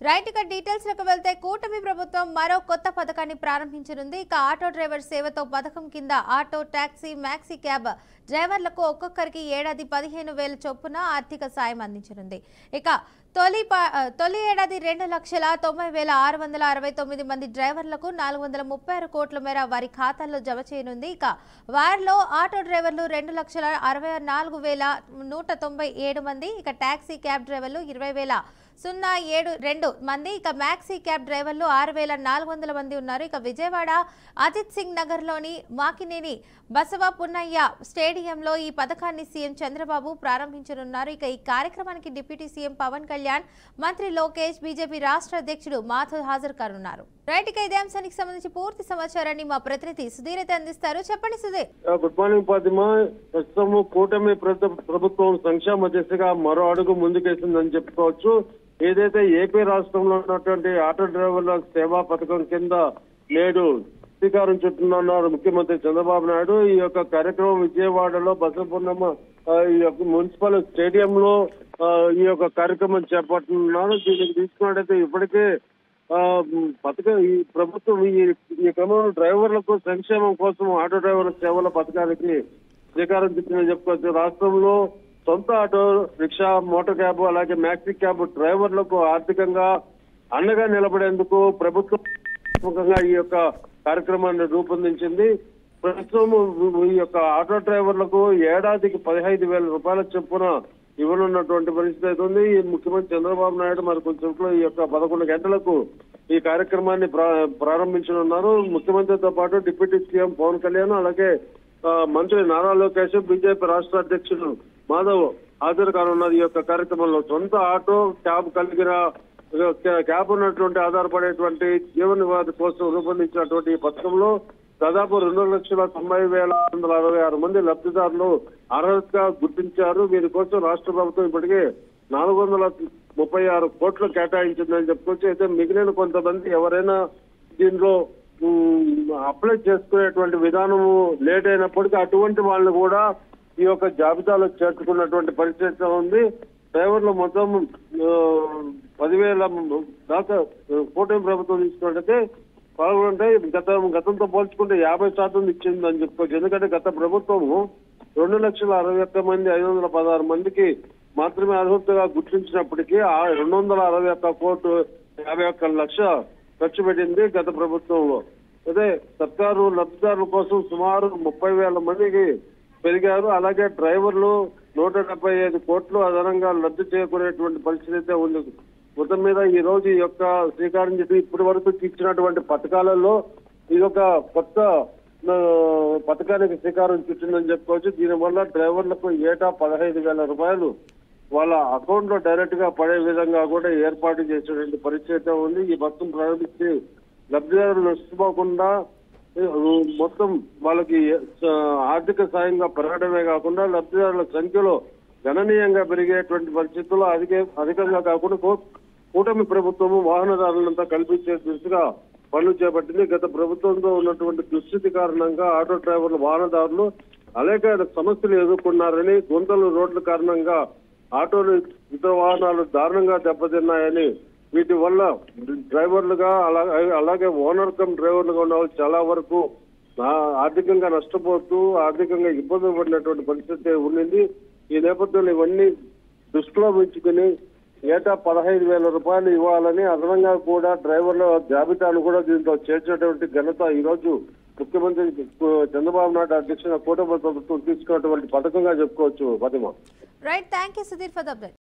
Right ఇక details లకు వెళ్తే కూటమి ప్రభుత్వం మరో కొత్త పథకాన్ని ప్రారంభించనుంది. ఇక ఆటో డ్రైవర్ సేవతో పథకం కింద ఆటో, టాక్సీ, మ్యాక్సీ క్యాబ్ డ్రైవర్లకు ఒక్కొక్కరికి ఏడాది 15,000 చొప్పున ఆర్థిక సాయం అందించనుంది. ఇక తొలి ఏడాది 2,90,669 మంది డ్రైవర్లకు 436 కోట్ల మేర వారి ఖాతాల్లో జమ చేయనుంది. ఇక వారిలో ఆటో డ్రైవర్లు 2,64,197 మంది, ఇక టాక్సీ క్యాబ్ డ్రైవర్లు 20,072 మంది, ఇక మ్యాక్సీ క్యాబ్ డ్రైవర్లు 6,400 మంది ఉన్నారు. ఇక విజయవాడ అజిత్ సింగ్ నగర్ లోని మాకినేని బసవ పున్నయ్య స్టేడియంలో ఈ పథకాన్ని సీఎం చంద్రబాబు ప్రారంభించనున్నారు. ఇక ఈ కార్యక్రమానికి డిప్యూటీ సీఎం పవన్ కళ్యాణ్, మంత్రి లోకేష్, బీజేపీ రాష్ట్ర అధ్యక్షుడు మాధవ్ హాజరు కానున్నారు. రైట్ ఇక ఇదే అంశానికి సంబంధించి పూర్తి సమాచారాన్ని మా ప్రతినిధి సుధీర్ అయితే అందిస్తారు. చెప్పండి సుధీర్. Good morning Fatima. ప్రస్తుతం కూటమి ప్రభుత్వం సంక్షేమ దిశగా మరో అడుగు ముందుకేసిందని చెప్పుకోవచ్చు. ఏదైతే ఏపీ రాష్ట్రంలో ఉన్నటువంటి ఆటో డ్రైవర్ల సేవా పథకం కింద నేడు శ్రీకారం చుట్టనున్నారు ముఖ్యమంత్రి చంద్రబాబు నాయుడు. ఈ యొక్క కార్యక్రమం విజయవాడలో బసవపున్నమ్మ ఈ యొక్క మున్సిపల్ స్టేడియంలో ఈ యొక్క కార్యక్రమం చేపట్టనున్నారు. దీనికి తీసుకున్నట్టయితే ఇప్పటికే ఈ ప్రభుత్వం ఈ క్రమంలో డ్రైవర్లకు సంక్షేమం కోసం ఆటో డ్రైవర్ల సేవల పథకానికి శ్రీకారం చుట్టిందని చెప్పుకోవచ్చు. రాష్ట్రంలో సొంత ఆటో రిక్షా, మోటార్ క్యాబ్, అలాగే మ్యాక్సీ క్యాబ్ డ్రైవర్లకు ఆర్థికంగా అండగా నిలబడేందుకు ప్రభుత్వం ఈ యొక్క కార్యక్రమాన్ని రూపొందించింది. ప్రస్తుతం ఈ యొక్క ఆటో డ్రైవర్లకు ఏడాదికి 15,000 రూపాయల చొప్పున ఇవ్వనున్నటువంటి పరిస్థితి అవుతుంది. ముఖ్యమంత్రి చంద్రబాబు నాయుడు మరి కొంచెంలో ఈ యొక్క 11 గంటలకు ఈ కార్యక్రమాన్ని ప్రారంభించనున్నారు. ముఖ్యమంత్రితో పాటు డిప్యూటీ సీఎం పవన్ కళ్యాణ్, అలాగే మంత్రి నారా లోకేష్, బీజేపీ రాష్ట్ర అధ్యక్షుడు మాధవ్ హాజరు కానున్నారు. ఈ యొక్క కార్యక్రమంలో సొంత ఆటో, క్యాబ్ కలిగిన క్యాబ్ ఉన్నటువంటి ఆధారపడేటువంటి జీవనోపాధి కోసం రూపొందించినటువంటి ఈ పథకంలో దాదాపు 2,90,666 మంది లబ్ధిదారులు అర్హతగా గుర్తించారు. వీరి కోసం రాష్ట్ర ప్రభుత్వం ఇప్పటికే 436 కోట్లు కేటాయించిందని చెప్పుకోవచ్చు. అయితే మిగిలిన కొంతమంది ఎవరైనా దీనిలో అప్లై చేసుకునేటువంటి విధానము లేట్ అయినప్పటికీ అటువంటి వాళ్ళు కూడా ఈ యొక్క జాబితాలో చేర్చుకున్నటువంటి పరిస్థితి ఉంది. డ్రైవర్లు మొత్తం 10,000 దాకా కూటమి ప్రభుత్వం తీసుకున్నట్టయితే పాల్గొంటే గతంతో పోల్చుకుంటే 50% ఇచ్చిందని చెప్పుకోవచ్చు. ఎందుకంటే గత ప్రభుత్వము 2,61,516 మందికి మాత్రమే అర్హతగా గుర్తించినప్పటికీ 261 కోట్లు 51 లక్ష ఖర్చు పెట్టింది గత ప్రభుత్వంలో. అదే సర్కారు లబ్ధిదారుల కోసం సుమారు 30,000 మందికి పెరిగారు. అలాగే డ్రైవర్లు 175 కోట్లు అదనంగా లబ్ధి చేకూరేటువంటి పరిస్థితి అయితే ఉంది. మొత్తం మీద ఈ రోజు ఈ యొక్క శ్రీకారం చుట్టి ఇప్పటి వరకు ఇచ్చినటువంటి పథకాలలో ఇది ఒక కొత్త పథకానికి శ్రీకారం చుట్టిందని చెప్పుకోవచ్చు. దీనివల్ల డ్రైవర్లకు ఏటా 15,000 రూపాయలు వాళ్ళ అకౌంట్ లో డైరెక్ట్ గా పడే విధంగా కూడా ఏర్పాటు చేసేటువంటి పరిస్థితి ఉంది. ఈ పథకం ప్రారంభించి లబ్ధిదారులు నష్టపోకుండా మొత్తం వాళ్ళకి ఆర్థిక సాయంగా పెరగడమే కాకుండా లబ్ధిదారుల సంఖ్యలో గణనీయంగా పెరిగేటువంటి పరిస్థితుల్లో అధికంగా కాకుండా కూటమి ప్రభుత్వము వాహనదారులంతా కల్పించే దిశగా పనులు చేపట్టింది. గత ప్రభుత్వంతో ఉన్నటువంటి దుస్థితి కారణంగా ఆటో డ్రైవర్లు, వాహనదారులు అనేక సమస్యలు ఎదుర్కొన్నారని, గుంతలు రోడ్ల కారణంగా ఆటోలు, ఇతర వాహనాలు దారుణంగా దెబ్బతిన్నాయని, వీటి వల్ల డ్రైవర్లుగా అలాగే ఓనర్ కమ్ డ్రైవర్లుగా ఉన్న వాళ్ళు చాలా వరకు ఆర్థికంగా నష్టపోతూ ఆర్థికంగా ఇబ్బందులు పడినటువంటి పరిస్థితి ఉండింది. ఈ నేపథ్యంలో ఇవన్నీ దృష్టిలో ఉంచుకుని ఏటా 15,000 రూపాయలు ఇవ్వాలని అదనంగా కూడా డ్రైవర్ల జాబితాను కూడా దీంట్లో చేర్చినటువంటి ఘనత ఈ రోజు ముఖ్యమంత్రి చంద్రబాబు నాయుడు అధ్యక్షున కూటమి ప్రభుత్వం తీసుకున్నటువంటి పథకంగా చెప్పుకోవచ్చు. Fatima. Right, thank you Sudheer for the update.